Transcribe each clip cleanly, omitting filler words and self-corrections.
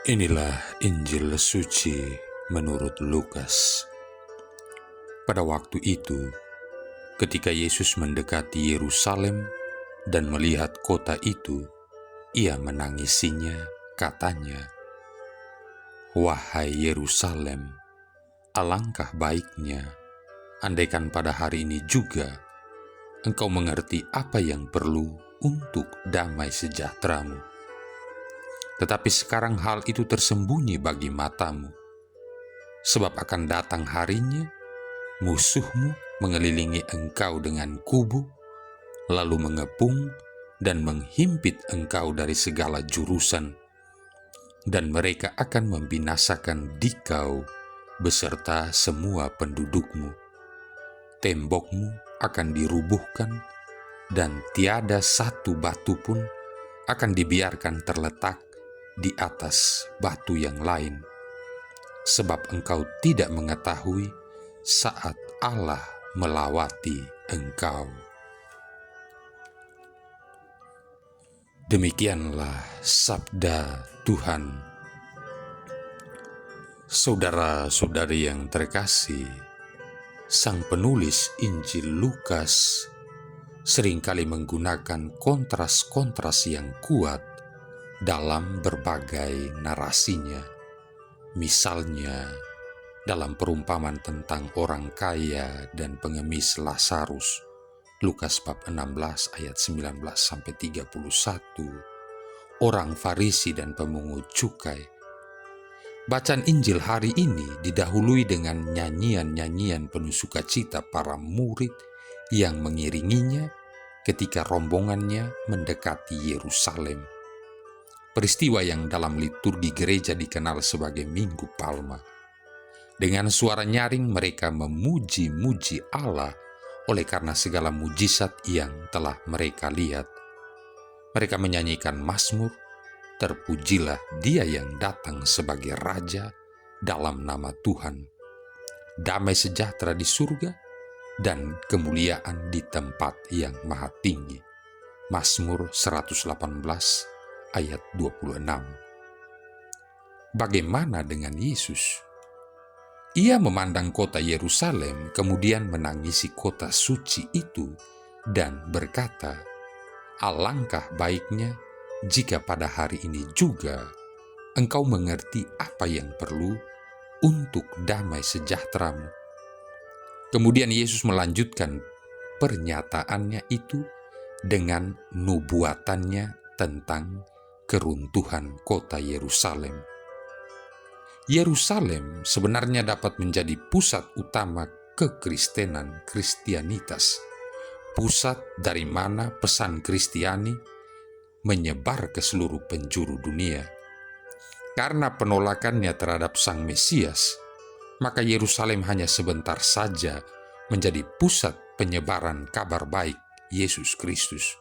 Inilah Injil suci menurut Lukas. Pada waktu itu, ketika Yesus mendekati Yerusalem dan melihat kota itu, ia menangisinya, katanya, "Wahai Yerusalem, alangkah baiknya, andaikan pada hari ini juga engkau mengerti apa yang perlu untuk damai sejahteramu. Tetapi sekarang hal itu tersembunyi bagi matamu, sebab akan datang harinya, musuhmu mengelilingi engkau dengan kubu, lalu mengepung dan menghimpit engkau dari segala jurusan, dan mereka akan membinasakan dikau beserta semua pendudukmu. Tembokmu akan dirubuhkan, dan tiada satu batu pun akan dibiarkan terletak di atas batu yang lain, sebab engkau tidak mengetahui saat Allah melawati engkau." Demikianlah sabda Tuhan. Saudara-saudari yang terkasih, sang penulis Injil Lukas seringkali menggunakan kontras-kontras yang kuat dalam berbagai narasinya. Misalnya, dalam perumpamaan tentang orang kaya dan pengemis Lazarus, Lukas bab 16 ayat 19-31, orang Farisi dan pemungut cukai. Bacaan Injil hari ini didahului dengan nyanyian-nyanyian penuh sukacita para murid yang mengiringinya ketika rombongannya mendekati Yerusalem. Peristiwa yang dalam liturgi gereja dikenal sebagai Minggu Palma. Dengan suara nyaring mereka memuji-muji Allah oleh karena segala mujizat yang telah mereka lihat. Mereka menyanyikan mazmur, "Terpujilah Dia yang datang sebagai Raja dalam nama Tuhan. Damai sejahtera di surga dan kemuliaan di tempat yang maha tinggi." Mazmur 118 ayat 26. Bagaimana dengan Yesus? Ia memandang kota Yerusalem, kemudian menangisi kota suci itu dan berkata, "Alangkah baiknya jika pada hari ini juga engkau mengerti apa yang perlu untuk damai sejahteramu." Kemudian Yesus melanjutkan pernyataannya itu dengan nubuatannya tentang keruntuhan kota Yerusalem. Yerusalem sebenarnya dapat menjadi pusat utama kekristenan, Kristianitas, pusat dari mana pesan Kristiani menyebar ke seluruh penjuru dunia. Karena penolakannya terhadap Sang Mesias, maka Yerusalem hanya sebentar saja menjadi pusat penyebaran kabar baik Yesus Kristus.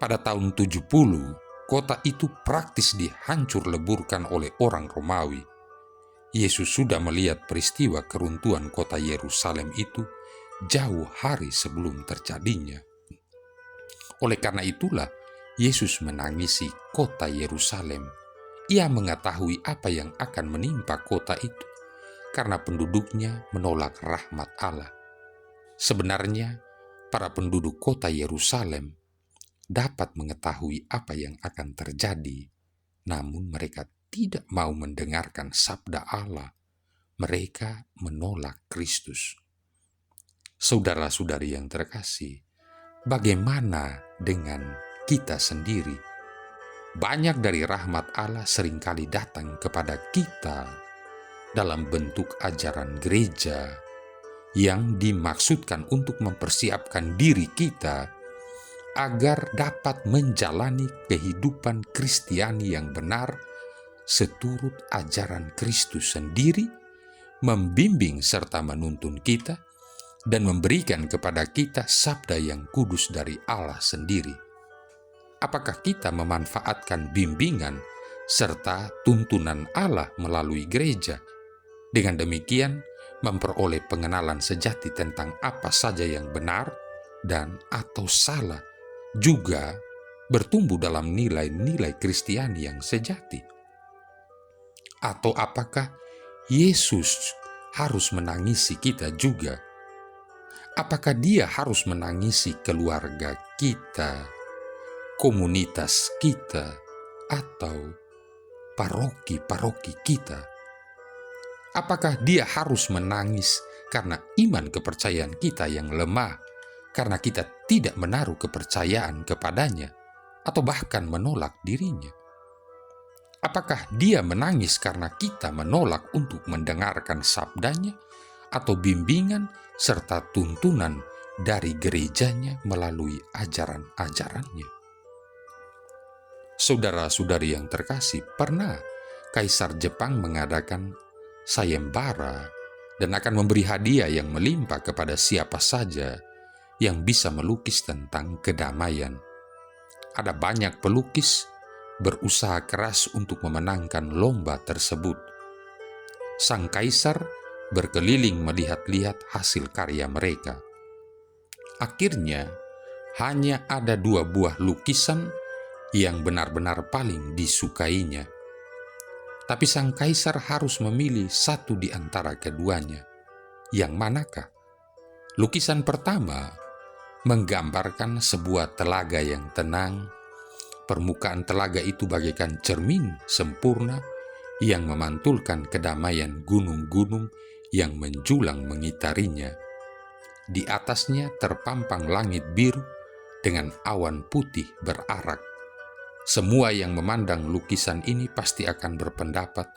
Pada tahun 70, kota itu praktis dihancur leburkan oleh orang Romawi. Yesus sudah melihat peristiwa keruntuhan kota Yerusalem itu jauh hari sebelum terjadinya. Oleh karena itulah, Yesus menangisi kota Yerusalem. Ia mengetahui apa yang akan menimpa kota itu, karena penduduknya menolak rahmat Allah. Sebenarnya, para penduduk kota Yerusalem dapat mengetahui apa yang akan terjadi, namun mereka tidak mau mendengarkan sabda Allah. Mereka menolak Kristus. Saudara-saudari yang terkasih, bagaimana dengan kita sendiri? Banyak dari rahmat Allah seringkali datang kepada kita dalam bentuk ajaran gereja yang dimaksudkan untuk mempersiapkan diri kita agar dapat menjalani kehidupan Kristiani yang benar seturut ajaran Kristus sendiri, membimbing serta menuntun kita, dan memberikan kepada kita sabda yang kudus dari Allah sendiri. Apakah kita memanfaatkan bimbingan serta tuntunan Allah melalui gereja? Dengan demikian, memperoleh pengenalan sejati tentang apa saja yang benar dan atau salah, juga bertumbuh dalam nilai-nilai Kristiani yang sejati. Atau apakah Yesus harus menangisi kita juga? Apakah Dia harus menangisi keluarga kita, komunitas kita, atau paroki-paroki kita? Apakah Dia harus menangis karena iman kepercayaan kita yang lemah, karena kita tidak menaruh kepercayaan kepadanya, atau bahkan menolak dirinya? Apakah Dia menangis karena kita menolak untuk mendengarkan sabdanya, atau bimbingan serta tuntunan dari gerejanya melalui ajaran-ajarannya? Saudara-saudari yang terkasih, pernah Kaisar Jepang mengadakan sayembara dan akan memberi hadiah yang melimpah kepada siapa saja yang bisa melukis tentang kedamaian. Ada banyak pelukis berusaha keras untuk memenangkan lomba tersebut. Sang kaisar berkeliling melihat-lihat hasil karya mereka. Akhirnya, hanya ada 2 buah lukisan yang benar-benar paling disukainya. Tapi sang kaisar harus memilih satu di antara keduanya. Yang manakah? Lukisan pertama menggambarkan sebuah telaga yang tenang. Permukaan telaga itu bagaikan cermin sempurna yang memantulkan kedamaian gunung-gunung yang menjulang mengitarinya. Di atasnya terpampang langit biru dengan awan putih berarak. Semua yang memandang lukisan ini pasti akan berpendapat,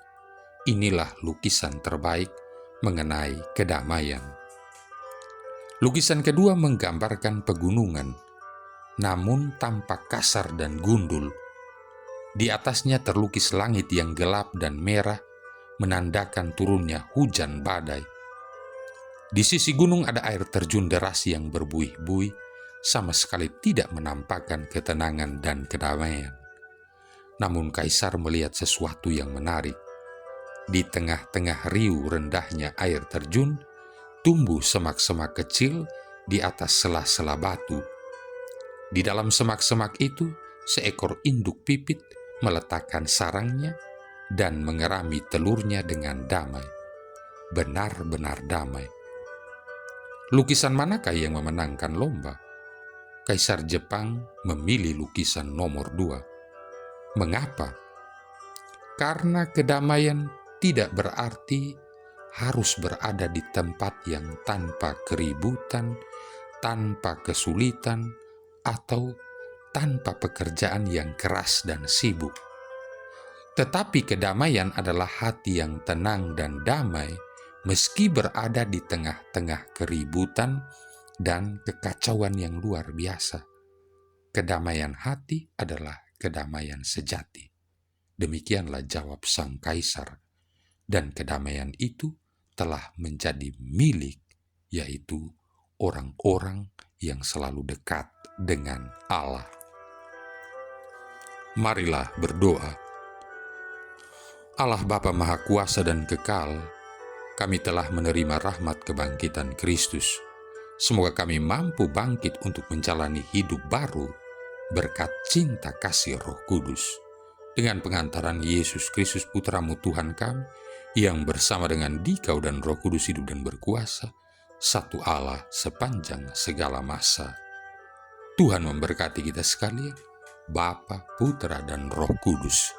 inilah lukisan terbaik mengenai kedamaian. Lukisan kedua menggambarkan pegunungan, namun tampak kasar dan gundul. Di atasnya terlukis langit yang gelap dan merah, menandakan turunnya hujan badai. Di sisi gunung ada air terjun deras yang berbuih-buih, sama sekali tidak menampakkan ketenangan dan kedamaian. Namun kaisar melihat sesuatu yang menarik. Di tengah-tengah riuh rendahnya air terjun, tumbuh semak-semak kecil di atas sela-sela batu. Di dalam semak-semak itu, seekor induk pipit meletakkan sarangnya dan mengerami telurnya dengan damai. Benar-benar damai. Lukisan manakah yang memenangkan lomba? Kaisar Jepang memilih lukisan nomor 2. Mengapa? Karena kedamaian tidak berarti harus berada di tempat yang tanpa keributan, tanpa kesulitan, atau tanpa pekerjaan yang keras dan sibuk. Tetapi kedamaian adalah hati yang tenang dan damai meski berada di tengah-tengah keributan dan kekacauan yang luar biasa. Kedamaian hati adalah kedamaian sejati. Demikianlah jawab sang kaisar. Dan kedamaian itu telah menjadi milik, yaitu orang-orang yang selalu dekat dengan Allah. Marilah berdoa. Allah Bapa Maha Kuasa dan Kekal, kami telah menerima rahmat kebangkitan Kristus. Semoga kami mampu bangkit untuk menjalani hidup baru berkat cinta kasih Roh Kudus. Dengan pengantaran Yesus Kristus Putra-Mu Tuhan kami, yang bersama dengan Dikau dan Roh Kudus hidup dan berkuasa, satu Allah sepanjang segala masa. Tuhan memberkati kita sekalian, Bapa, Putra, dan Roh Kudus.